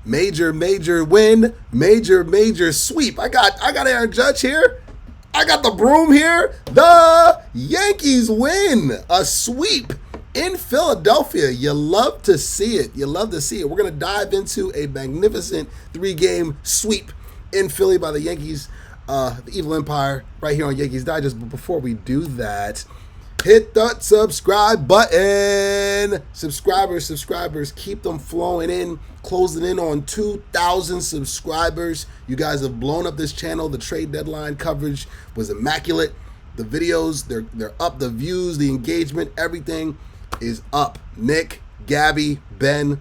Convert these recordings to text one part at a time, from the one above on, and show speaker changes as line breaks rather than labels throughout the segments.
Major win, major sweep. I got Aaron Judge here. I got the broom here. The Yankees win a sweep in Philadelphia. You love to see it. We're going to dive into a magnificent 3-game sweep in Philly by the Yankees, the Evil Empire, right here on Yankees Digest. But before we do that, hit that subscribe button. Subscribers, keep them flowing in, closing in on 2,000 subscribers. You guys have blown up this channel. The trade deadline coverage was immaculate. The videos, they're up. The views, the engagement, everything is up. Nick, Gabby, Ben,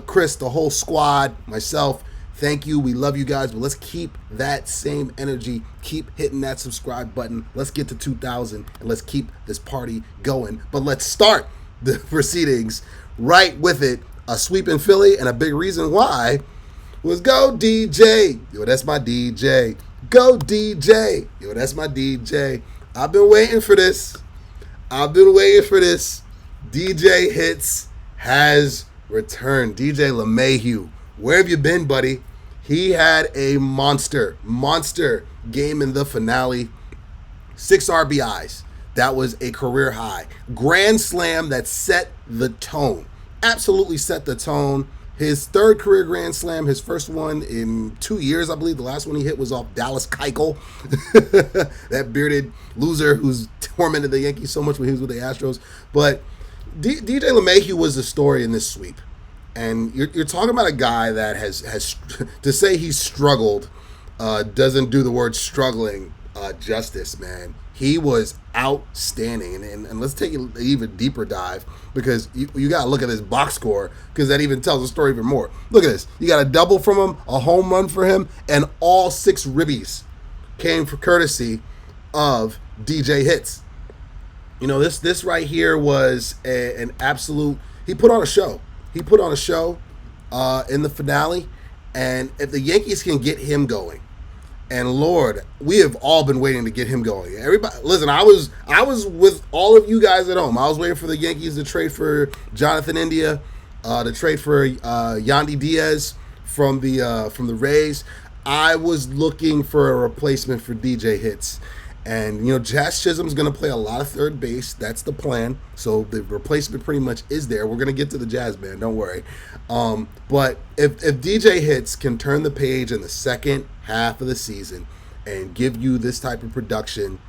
Chris, the whole squad, myself, thank you. We love you guys, but let's keep that same energy. Keep hitting that subscribe button. Let's get to 2,000 and let's keep this party going. But let's start the proceedings right with it. A sweep in Philly, and a big reason why was go DJ. Yo, that's my DJ. Go DJ. Yo, that's my DJ. I've been waiting for this. DJ Hits has returned. DJ LeMahieu. Where have you been, buddy? He had a monster game in the finale. 6 RBIs. That was a career high. Grand slam that set the tone. Absolutely set the tone. His 3rd career grand slam, his first one in 2 years, I believe. The last one he hit was off Dallas Keuchel, that bearded loser who's tormented the Yankees so much when he was with the Astros. But DJ LeMahieu was the story in this sweep. And you're talking about a guy that has to say he's struggled doesn't do the word struggling justice, man. He was outstanding. And let's take an even deeper dive because you got to look at his box score because that even tells the story even more. Look at this. You got a double from him, a home run for him, and all 6 ribbies came for courtesy of DJ Hits. You know, this right here was an absolute – he put on a show. In the finale, and if the Yankees can get him going, and Lord, we have all been waiting to get him going. Everybody, listen, I was with all of you guys at home. I was waiting for the Yankees to trade for Jonathan India, to trade for Yandy Diaz from the Rays. I was looking for a replacement for DJ Hits. And, Jazz Chisholm's going to play a lot of third base. That's the plan. So the replacement pretty much is there. We're going to get to the Jazz, man. Don't worry. But if DJ Hits can turn the page in the second half of the season and give you this type of production,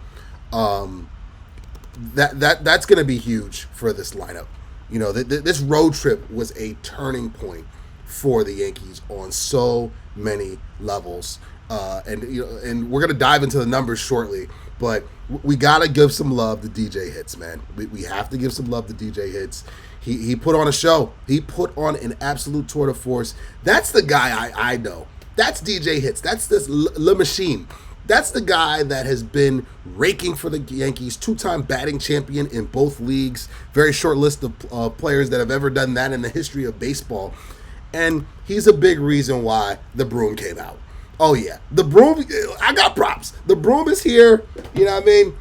that's going to be huge for this lineup. This road trip was a turning point for the Yankees on so many levels. And we're going to dive into the numbers shortly. But we got to give some love to DJ Hits, man. We have to give some love to DJ Hits. He put on a show. He put on an absolute tour de force. That's the guy I know. That's DJ Hits. That's this Le Machine. That's the guy that has been raking for the Yankees, 2-time batting champion in both leagues. Very short list of players that have ever done that in the history of baseball. And he's a big reason why the broom came out. Oh, yeah. The broom, I got props. The broom is here. You know what I mean?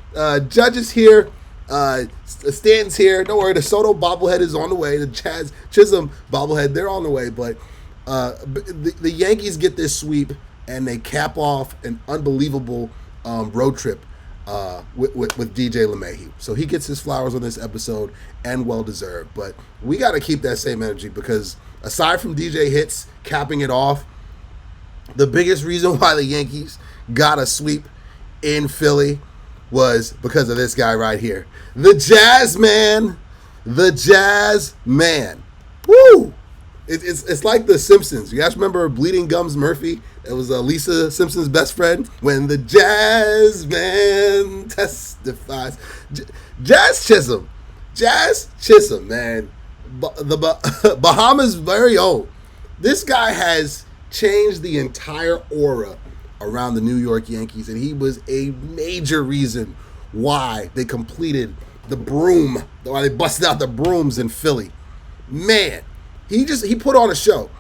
Judge is here. Stanton's here. Don't worry. The Soto bobblehead is on the way. The Jazz Chisholm bobblehead, they're on the way. But the Yankees get this sweep, and they cap off an unbelievable road trip with DJ LeMahieu. So he gets his flowers on this episode, and well-deserved. But we got to keep that same energy because aside from DJ Hits capping it off, the biggest reason why the Yankees got a sweep in Philly was because of this guy right here. The Jazz Man. Woo! It's like The Simpsons. You guys remember Bleeding Gums Murphy? It was Lisa Simpson's best friend. When the Jazz Man testifies. Jazz Chisholm, man. The Bahamas' very own. This guy has changed the entire aura around the New York Yankees, and he was a major reason why they completed the broom, why they busted out the brooms in Philly. Man, he put on a show,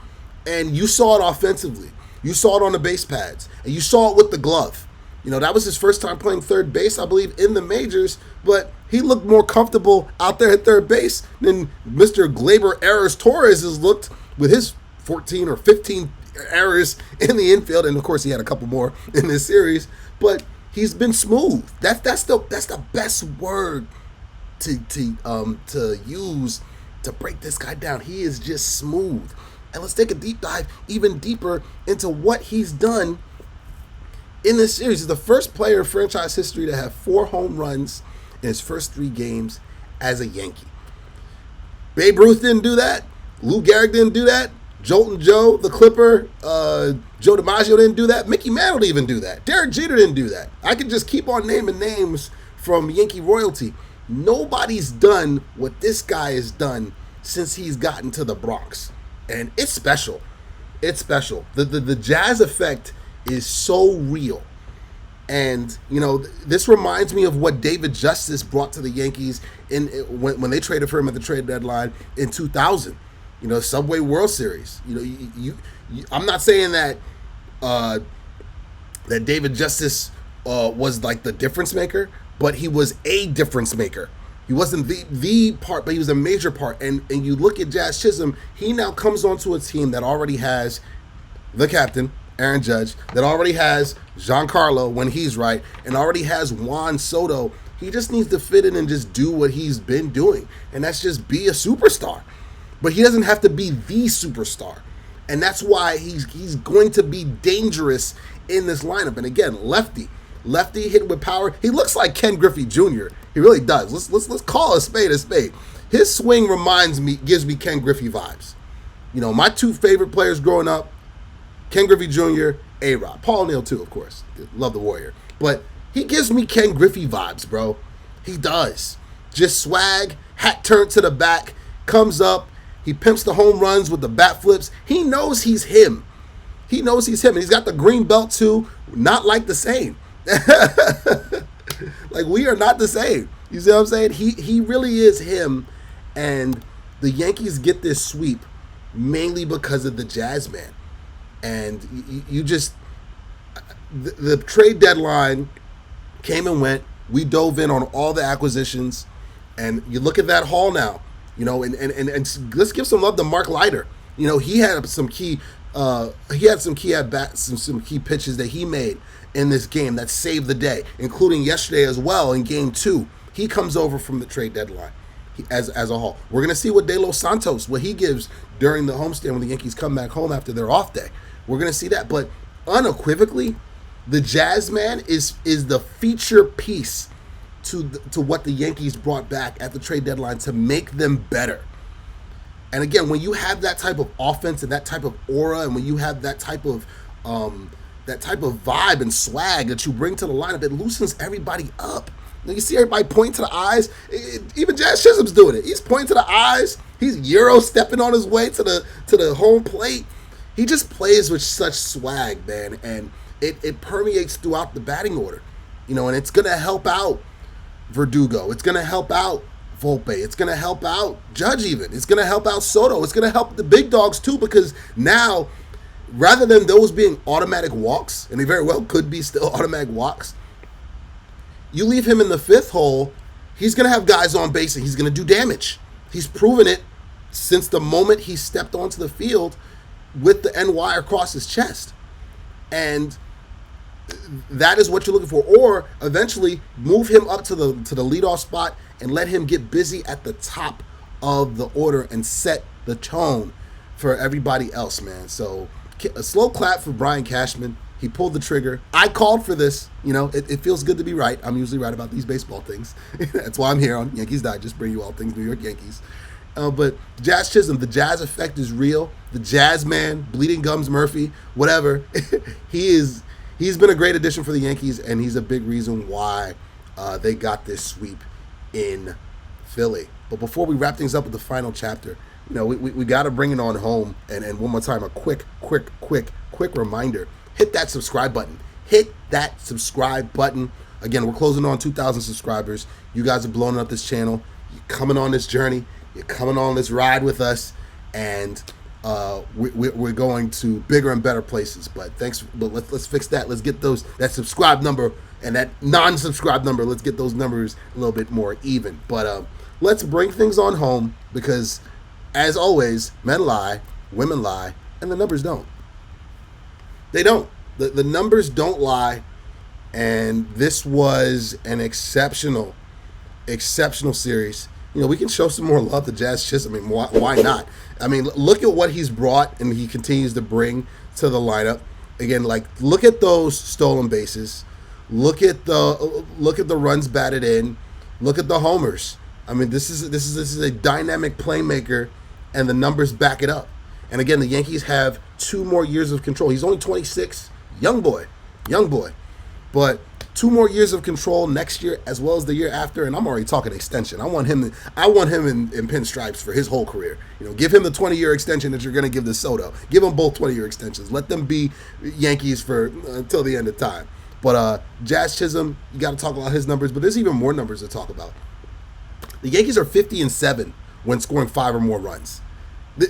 and you saw it offensively. You saw it on the base pads, and you saw it with the glove. That was his first time playing third base, I believe, in the majors, but he looked more comfortable out there at third base than Mr. Gleyber Torres has looked with his 14 or 15 errors in the infield, and of course he had a couple more in this series. But he's been smooth. That's the best word to use to break this guy down. He is just smooth. And let's take a deep dive even deeper into what he's done in this series. He's the first player in franchise history to have 4 home runs in his first 3 games as a Yankee. Babe Ruth didn't do that. Lou Gehrig didn't do that. Jolton Joe, the Clipper, Joe DiMaggio didn't do that. Mickey Mantle didn't even do that. Derek Jeter didn't do that. I could just keep on naming names from Yankee royalty. Nobody's done what this guy has done since he's gotten to the Bronx. And it's special. It's special. The Jazz effect is so real. And, you know, this reminds me of what David Justice brought to the Yankees when they traded for him at the trade deadline in 2000. You know, Subway World Series. You know, I'm not saying that that David Justice was like the difference maker, but he was a difference maker. He wasn't the part, but he was a major part. And you look at Jazz Chisholm, he now comes onto a team that already has the captain, Aaron Judge, that already has Giancarlo when he's right, and already has Juan Soto. He just needs to fit in and just do what he's been doing, and that's just be a superstar. But he doesn't have to be the superstar, and that's why he's going to be dangerous in this lineup. And again, lefty hitting with power. He looks like Ken Griffey Jr. He really does. Let's call a spade a spade. His swing gives me Ken Griffey vibes. You know, my 2 favorite players growing up, Ken Griffey Jr., A-Rod. Paul O'Neill too, of course. Love the Warrior. But he gives me Ken Griffey vibes, bro. He does. Just swag, hat turned to the back, comes up. He pimps the home runs with the bat flips. He knows he's him. He knows he's him. And he's got the green belt too. Not like the same. Like, we are not the same. You see what I'm saying? He really is him. And the Yankees get this sweep mainly because of the Jazz man. And you just, the trade deadline came and went. We dove in on all the acquisitions. And you look at that haul now, you know, and let's give some love to Mark Leiter. You know, he had some key at bats, some key pitches that he made in this game that saved the day, including yesterday as well in Game 2. He comes over from the trade deadline as a whole. We're going to see what De Los Santos, what he gives during the homestand when the Yankees come back home after their off day. We're going to see that. But unequivocally, the Jazz man is the feature piece to what the Yankees brought back at the trade deadline to make them better. And again, when you have that type of offense and that type of aura, and when you have that type of vibe and swag that you bring to the lineup, it loosens everybody up. You see everybody pointing to the eyes. Even Jazz Chisholm's doing it. He's pointing to the eyes. He's Euro stepping on his way to the home plate. He just plays with such swag, man, and it permeates throughout the batting order. You know, and it's gonna help out Verdugo. It's gonna help out Volpe. It's gonna help out Judge even. It's gonna help out Soto. It's gonna help the big dogs too, because now, rather than those being automatic walks, and they very well could be still automatic walks, you leave him in the 5th hole, he's going to have guys on base and he's going to do damage. He's proven it since the moment he stepped onto the field with the NY across his chest. And that is what you're looking for. Or eventually move him up to the leadoff spot and let him get busy at the top of the order and set the tone for everybody else, man. So a slow clap for Brian Cashman. He pulled the trigger. I called for this. You know, it feels good to be right. I'm usually right about these baseball things. That's why I'm here on Yankees Digest, bring you all things New York Yankees. But Jazz Chisholm, the Jazz effect is real. The Jazz man, Bleeding Gums Murphy, whatever. He's been a great addition for the Yankees, and he's a big reason why they got this sweep in Philly. But before we wrap things up with the final chapter, you know, we got to bring it on home. And one more time, a quick reminder. Hit that subscribe button. Hit that subscribe button. Again, we're closing on 2,000 subscribers. You guys are blowing up this channel. You're coming on this journey. You're coming on this ride with us. And we're going to bigger and better places. But let's fix that. Let's get that subscribe number and that non-subscribe number. Let's get those numbers a little bit more even. But let's bring things on home because, as always, men lie, women lie, And the numbers don't. They don't. The numbers don't lie. And this was an exceptional series. You know, we can show some more love to Jazz Chisholm. I mean, why not? I mean, look at what he's brought and he continues to bring to the lineup. Again, like, look at those stolen bases. Look at the runs batted in. Look at the homers. I mean, this is a dynamic playmaker, and the numbers back it up. And again, the Yankees have 2 more years of control. He's only 26, young boy, but 2 more years of control next year as well as the year after. And I'm already talking extension. I want him in pinstripes for his whole career. You know, give him the 20-year extension that you're going to give to Soto. Give them both 20-year extensions. Let them be Yankees for until the end of time. But Jazz Chisholm, you got to talk about his numbers, but there's even more numbers to talk about. The Yankees are 50-7 when scoring 5 or more runs.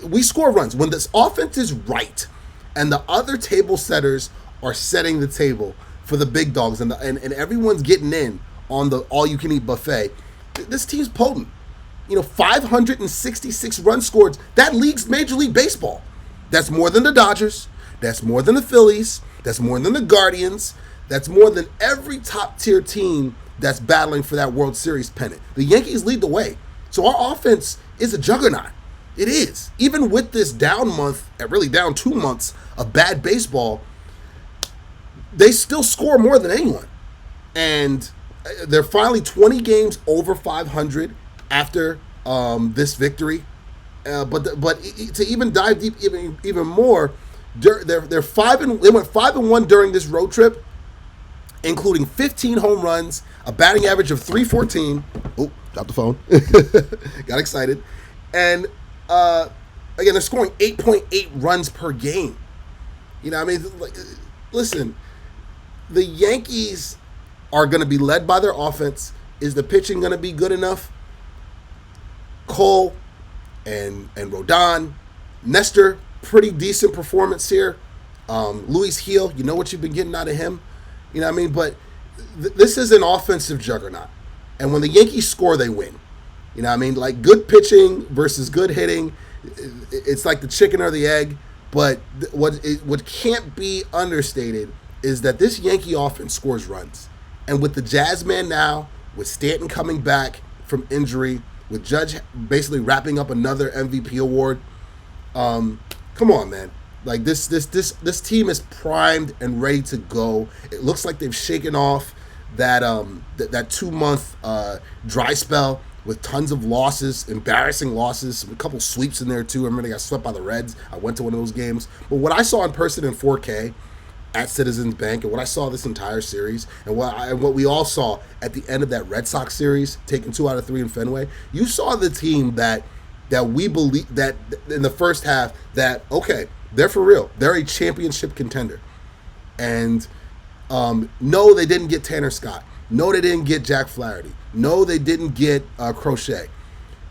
We score runs when this offense is right, and the other table setters are setting the table for the big dogs, and everyone's getting in on the all-you-can-eat buffet. This team's potent. You know, 566 runs scored. That leagues Major League Baseball. That's more than the Dodgers. That's more than the Phillies. That's more than the Guardians. That's more than every top-tier team that's battling for that World Series pennant. The Yankees lead the way. So our offense is a juggernaut. It is. Even with this down month, really down 2 months of bad baseball, they still score more than anyone. And they're finally 20 games over 500 after this victory. But to even dive deep even more, they went 5-1 during this road trip, including 15 home runs, a batting average of .314. Oh, dropped the phone. Got excited. And again, they're scoring 8.8 runs per game. You know, I mean, like, listen, the Yankees are going to be led by their offense. Is the pitching going to be good enough? Cole and Rodon, Nestor, pretty decent performance here. Luis Gil, you know what you've been getting out of him. You know what I mean? But this is an offensive juggernaut. And when the Yankees score, they win. You know what I mean? Like, good pitching versus good hitting. It's like the chicken or the egg. But what can't be understated is that this Yankee offense scores runs. And with the Jazz man now, with Stanton coming back from injury, with Judge basically wrapping up another MVP award, come on, man. Like, this team is primed and ready to go. It looks like they've shaken off that 2-month dry spell with tons of losses, embarrassing losses, a couple sweeps in there too. I remember they got swept by the Reds. I went to one of those games. But what I saw in person in 4K at Citizens Bank, and what I saw this entire series, and what we all saw at the end of that Red Sox series, taking 2 out of 3 in Fenway, you saw the team that we believe that in the first half that, okay, they're for real. They're a championship contender. And no, they didn't get Tanner Scott. No, they didn't get Jack Flaherty. No, they didn't get Crochet.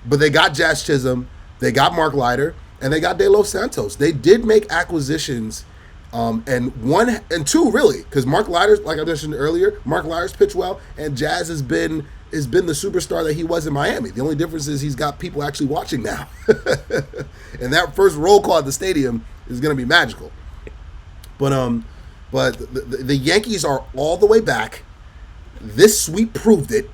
But they got Jazz Chisholm, they got Mark Leiter, and they got De Los Santos. They did make acquisitions, and 1 and 2 really, because Mark Leiter, like I mentioned earlier, Mark Leiter's pitched well, and Jazz has been the superstar that he was in Miami. The only difference is he's got people actually watching now. And that first roll call at the stadium is going to be magical. But the Yankees are all the way back. This sweep proved it,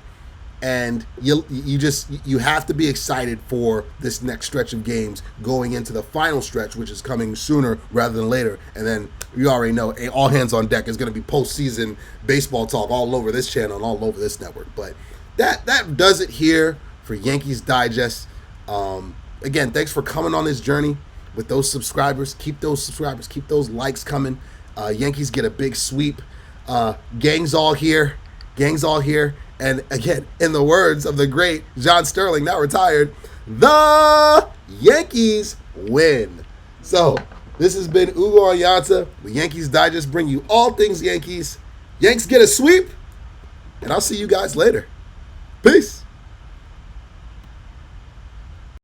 and you have to be excited for this next stretch of games going into the final stretch, which is coming sooner rather than later. And then you already know, all hands on deck is going to be postseason baseball talk all over this channel and all over this network. But that does it here for Yankees Digest. Again, thanks for coming on this journey with those subscribers. Keep those subscribers, keep those likes coming. Yankees get a big sweep. Gang's all here. And again, in the words of the great John Sterling, now retired, the Yankees win. So this has been Ugo Onyianta with Yankees Digest, bring you all things Yankees. Yanks get a sweep, and I'll see you guys later. Peace.